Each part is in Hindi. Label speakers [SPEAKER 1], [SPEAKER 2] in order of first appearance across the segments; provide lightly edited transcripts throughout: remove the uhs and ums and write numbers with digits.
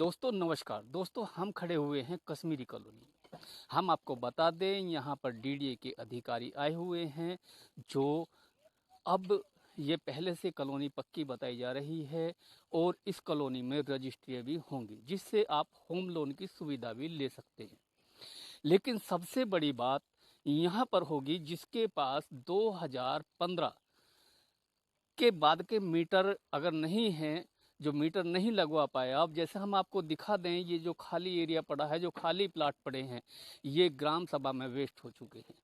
[SPEAKER 1] दोस्तों नमस्कार। दोस्तों हम खड़े हुए हैं कश्मीरी कॉलोनी में। हम आपको बता दें यहाँ पर डीडीए के अधिकारी आए हुए हैं जो अब ये पहले से कॉलोनी पक्की बताई जा रही है और इस कॉलोनी में रजिस्ट्री भी होंगी जिससे आप होम लोन की सुविधा भी ले सकते हैं। लेकिन सबसे बड़ी बात यहाँ पर होगी जिसके पास 2015 के बाद के मीटर अगर नहीं हैं, जो मीटर नहीं लगवा पाए, अब जैसे हम आपको दिखा दें ये जो खाली एरिया पड़ा है, जो खाली प्लाट पड़े हैं, ये ग्राम सभा में वेस्ट हो चुके हैं।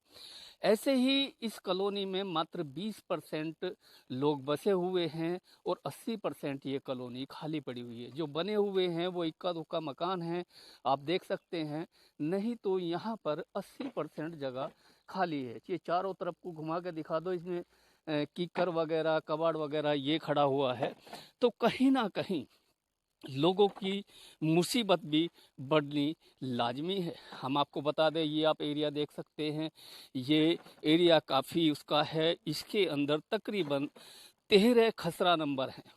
[SPEAKER 1] ऐसे ही इस कॉलोनी में मात्र 20% लोग बसे हुए हैं और 80% ये कॉलोनी खाली पड़ी हुई है। जो बने हुए हैं वो इक्का दुक्का मकान हैं, आप देख सकते हैं। नहीं तो यहाँ पर 80% जगह खाली है। ये चारों तरफ को घुमा के दिखा दो, इसमें कीकर वगैरह कबाड़ वगैरह ये खड़ा हुआ है। तो कहीं ना कहीं लोगों की मुसीबत भी बढ़नी लाजमी है। हम आपको बता दें, ये आप एरिया देख सकते हैं, ये एरिया काफ़ी उसका है। इसके अंदर तकरीबन 13 खसरा नंबर हैं।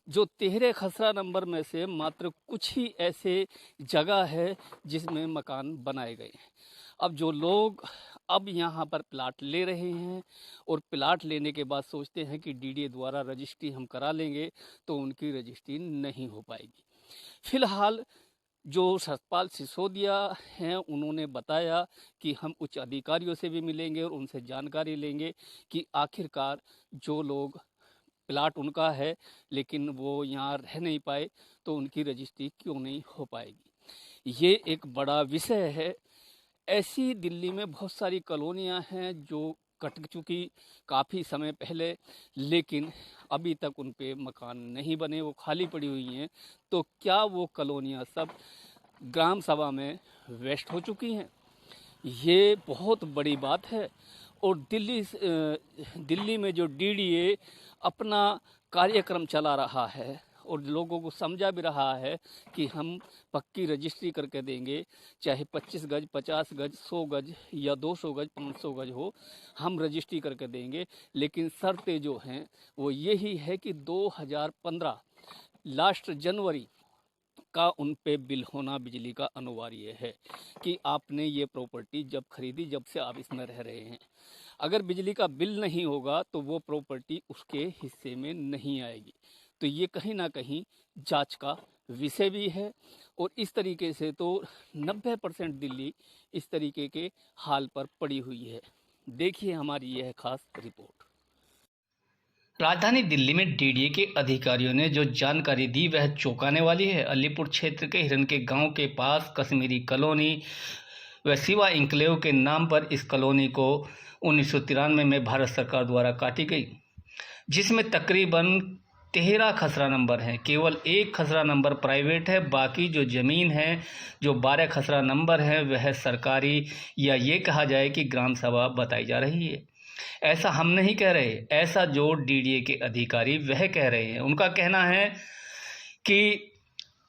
[SPEAKER 1] जो 13 खसरा नंबर में से मात्र कुछ ही ऐसे जगह है जिसमें मकान बनाए गए हैं। अब जो लोग अब यहाँ पर प्लाट ले रहे हैं और प्लाट लेने के बाद सोचते हैं कि डीडीए द्वारा रजिस्ट्री हम करा लेंगे, तो उनकी रजिस्ट्री नहीं हो पाएगी। फिलहाल जो सतपाल सिसोदिया हैं उन्होंने बताया कि हम उच्च अधिकारियों से भी मिलेंगे और उनसे जानकारी लेंगे कि आखिरकार जो लोग प्लाट उनका है लेकिन वो यहाँ रह नहीं पाए तो उनकी रजिस्ट्री क्यों नहीं हो पाएगी। ये एक बड़ा विषय है। ऐसी दिल्ली में बहुत सारी कॉलोनियाँ हैं जो कट चुकी काफ़ी समय पहले, लेकिन अभी तक उन पे मकान नहीं बने, वो खाली पड़ी हुई हैं। तो क्या वो कॉलोनियाँ सब ग्राम सभा में वेस्ट हो चुकी हैं? ये बहुत बड़ी बात है। और दिल्ली में जो डीडीए अपना कार्यक्रम चला रहा है और लोगों को समझा भी रहा है कि हम पक्की रजिस्ट्री करके देंगे, चाहे 25 गज, 50 गज, 100 गज या 200 गज, 500 गज हो, हम रजिस्ट्री करके देंगे। लेकिन शर्तें जो हैं वो यही है कि 2015 लास्ट जनवरी का उन पे बिल होना बिजली का अनिवार्य है कि आपने ये प्रॉपर्टी जब खरीदी, जब से आप इसमें रह रहे हैं। अगर बिजली का बिल नहीं होगा तो वो प्रॉपर्टी उसके हिस्से में नहीं आएगी। तो ये कहीं ना कहीं जांच का विषय भी है। और इस तरीके से तो 90% दिल्ली इस तरीके के हाल पर पड़ी हुई है। देखिए हमारी यह खास रिपोर्ट।
[SPEAKER 2] राजधानी दिल्ली में डीडीए के अधिकारियों ने जो जानकारी दी वह चौंकाने वाली है। अलीपुर क्षेत्र के हिरन के गांव के पास कश्मीरी कॉलोनी व शिवा इंक्लेव के नाम पर इस कॉलोनी को 1993 में भारत सरकार द्वारा काटी गई, जिसमें तकरीबन 13 खसरा नंबर हैं। केवल एक खसरा नंबर प्राइवेट है, बाकी जो ज़मीन है, जो 12 खसरा नंबर है, वह सरकारी या ये कहा जाए कि ग्राम सभा बताई जा रही है। ऐसा हम नहीं कह रहे, ऐसा जो डीडीए के अधिकारी वह कह रहे हैं। उनका कहना है कि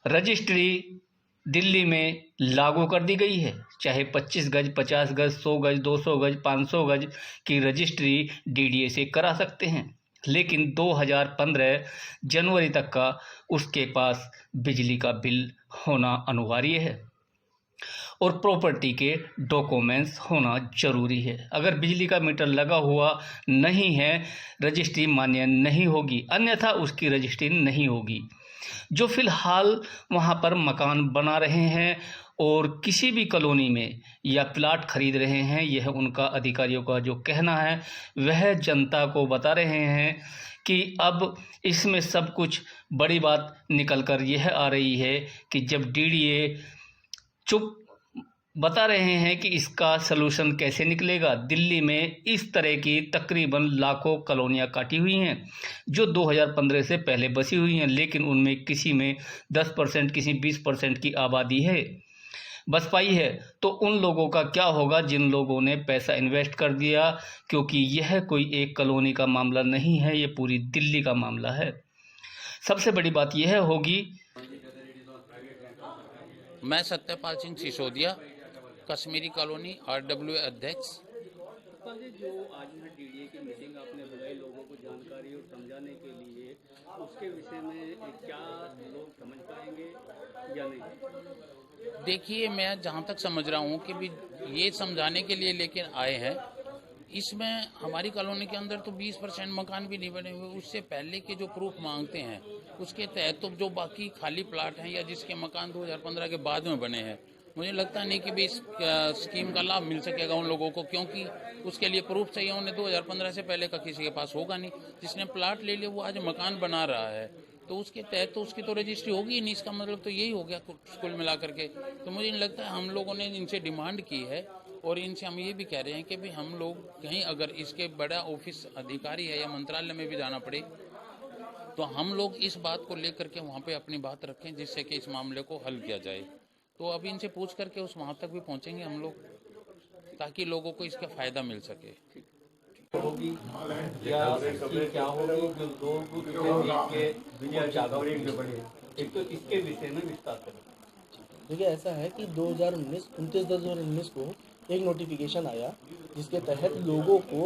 [SPEAKER 2] रजिस्ट्री दिल्ली में लागू कर दी गई है, चाहे 25 गज, 50 गज, 100 गज, 200 गज, 500 गज की रजिस्ट्री डीडीए से करा सकते हैं। लेकिन 2015 जनवरी तक का उसके पास बिजली का बिल होना अनिवार्य है और प्रॉपर्टी के डॉक्यूमेंट्स होना जरूरी है। अगर बिजली का मीटर लगा हुआ नहीं है, रजिस्ट्री मान्य नहीं होगी, अन्यथा उसकी रजिस्ट्री नहीं होगी। जो फिलहाल वहां पर मकान बना रहे हैं और किसी भी कॉलोनी में या प्लाट खरीद रहे हैं, यह उनका अधिकारियों का जो कहना है वह जनता को बता रहे हैं कि अब इसमें सब कुछ बड़ी बात निकल कर यह आ रही है कि जब डीडीए चुप बता रहे हैं कि इसका सलूशन कैसे निकलेगा। दिल्ली में इस तरह की तकरीबन लाखों कॉलोनियां काटी हुई हैं जो 2015 से पहले बसी हुई हैं, लेकिन उनमें किसी में 10%, किसी 20% की आबादी है बस पाई है। तो उन लोगों का क्या होगा जिन लोगों ने पैसा इन्वेस्ट कर दिया, क्योंकि यह कोई एक कॉलोनी का मामला नहीं है, ये पूरी दिल्ली का मामला है। सबसे बड़ी बात यह होगी।
[SPEAKER 3] मैं सत्यपाल सिंह सिसोदिया, कश्मीरी कॉलोनी RW अध्यक्ष।
[SPEAKER 1] सतपाल जी, जो आज में डीडीए की मीटिंग आपने बुलाई लोगों को जानकारी और समझाने के लिए, उसके विषय में क्या लोग समझ पाएंगे या नहीं?
[SPEAKER 3] देखिए, मैं जहाँ तक समझ रहा हूँ कि भी ये समझाने के लिए लेकिन आए हैं। इसमें हमारी कॉलोनी के अंदर तो 20% मकान भी नहीं बने हुए। उससे पहले के जो प्रूफ मांगते हैं उसके तहत तो जो बाकी खाली प्लाट हैं या जिसके मकान 2015 के बाद में बने हैं, मुझे लगता नहीं कि भी इस स्कीम का लाभ मिल सकेगा उन लोगों को, क्योंकि उसके लिए प्रूफ चाहिए उन्हें। 2015 से पहले का किसी के पास होगा नहीं। जिसने प्लाट ले लिया वो आज मकान बना रहा है, तो उसके तहत तो उसकी तो रजिस्ट्री होगी ही नहीं। इसका मतलब तो यही हो गया कुल मिला करके। तो मुझे नहीं लगता है, हम लोगों ने इनसे डिमांड की है और इनसे हम ये भी कह रहे हैं कि भी हम लोग कहीं अगर इसके बड़ा ऑफिस अधिकारी है या मंत्रालय में भी जाना पड़े तो हम लोग इस बात को लेकर के वहाँ पे अपनी बात रखें, जिससे कि इस मामले को हल किया जाए। तो अभी इनसे पूछ करके उस वहाँ तक भी पहुँचेंगे हम लोग, ताकि लोगों को इसका फायदा मिल सके।
[SPEAKER 1] होगी या इसकी क्या होगी जो लोग इसे देख के और जागरूक होंगे? एक तो इसके विषय में विस्तार करें।
[SPEAKER 4] देखिए, ऐसा है कि 29/10/2019 को एक नोटिफिकेशन आया जिसके तहत लोगों को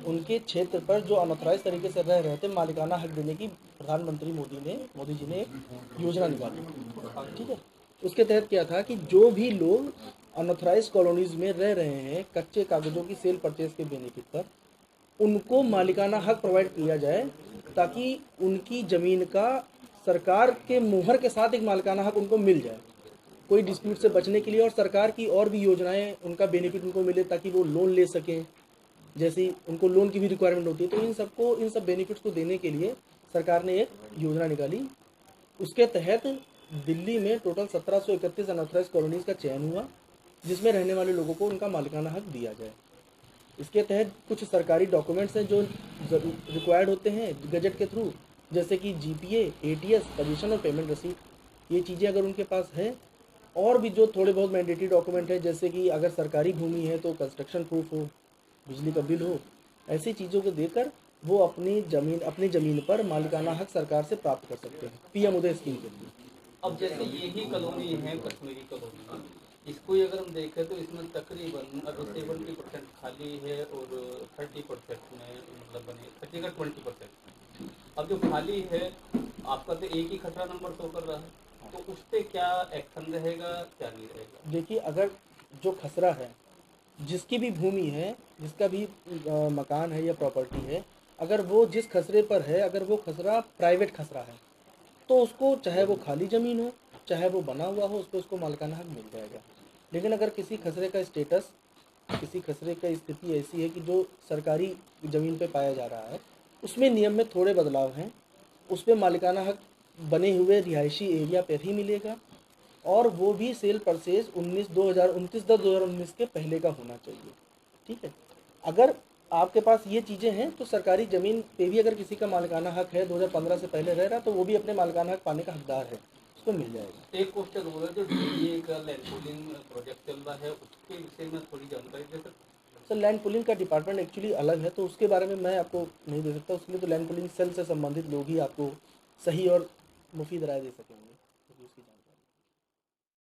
[SPEAKER 4] उनके क्षेत्र पर जो अनऑथराइज तरीके से रह रहे थे मालिकाना हक देने की प्रधानमंत्री मोदी जी ने एक योजना निकाली। ठीक है, उसके तहत क्या था कि जो भी लोग अनऑथराइज कॉलोनीज में रह रहे हैं कच्चे कागजों की सेल परचेज के बेनिफिट पर, उनको मालिकाना हक प्रोवाइड किया जाए, ताकि उनकी ज़मीन का सरकार के मुहर के साथ एक मालिकाना हक उनको मिल जाए, कोई डिस्प्यूट से बचने के लिए। और सरकार की और भी योजनाएं उनका बेनिफिट उनको मिले ताकि वो लोन ले सकें, जैसी उनको लोन की भी रिक्वायरमेंट होती है। तो इन सब बेनिफिट्स को देने के लिए सरकार ने एक योजना निकाली। उसके तहत दिल्ली में टोटल 1731 अनऑथराइज कॉलोनीज का चयन हुआ, जिसमें रहने वाले लोगों को उनका मालिकाना हक दिया जाए। इसके तहत कुछ सरकारी डॉक्यूमेंट्स हैं जो रिक्वायर्ड होते हैं गजट के थ्रू, जैसे कि GPA, ATS, पोजीशन और पेमेंट रसीद। ये चीज़ें अगर उनके पास है, और भी जो थोड़े बहुत मैंडेटरी डॉक्यूमेंट है, जैसे कि अगर सरकारी भूमि है तो कंस्ट्रक्शन प्रूफ हो, बिजली का बिल हो, ऐसी चीज़ों को देकर वो अपनी ज़मीन पर मालिकाना हक सरकार से प्राप्त कर सकते हैं PM उदय स्कीम के लिए।
[SPEAKER 1] अब जैसे यही कॉलोनी है कश्मीरी कॉलोनी, इसको अगर हम देखें तो इसमें तकरीबन 70% खाली है और 30% में मतलब बने 20%। अब जो खाली है आपका तो एक ही खतरा नंबर शो कर रहा है, तो उस पर क्या एक्शन रहेगा क्या नहीं रहेगा?
[SPEAKER 4] देखिए, अगर जो खसरा है, जिसकी भी भूमि है, जिसका भी मकान है या प्रॉपर्टी है, अगर वो जिस खसरे पर है, अगर वो खसरा प्राइवेट खसरा है, तो उसको चाहे वो खाली ज़मीन हो चाहे वो बना हुआ हो, उस पर उसको मालिकाना हक मिल जाएगा। लेकिन अगर किसी खसरे का स्टेटस, किसी खसरे का स्थिति ऐसी है कि जो सरकारी ज़मीन पे पाया जा रहा है, उसमें नियम में थोड़े बदलाव हैं, उस पर मालिकाना हक बने हुए रिहायशी एरिया पर ही मिलेगा, और वो भी सेल परचेज 29/10/2019 के पहले का होना चाहिए। ठीक है, अगर आपके पास ये चीज़ें हैं तो सरकारी ज़मीन पे भी अगर किसी का मालिकाना हक है 2015 से पहले रह रहा, तो वो भी अपने मालिकाना हक पाने का हकदार है, उसको मिल जाएगा।
[SPEAKER 1] एक क्वेश्चन हो रहा है, जो DDA का लैंड पूलिंग प्रोजेक्ट चल रहा है उसके विषय में थोड़ी जानकारी दे सकते?
[SPEAKER 4] सर, लैंड पुलिंग का डिपार्टमेंट एक्चुअली अलग है, तो उसके बारे में मैं आपको नहीं दे सकता। उसके लिए तो लैंड पुलिंग सेल से संबंधित लोग ही आपको सही और मुफीद राय दे सकेंगे।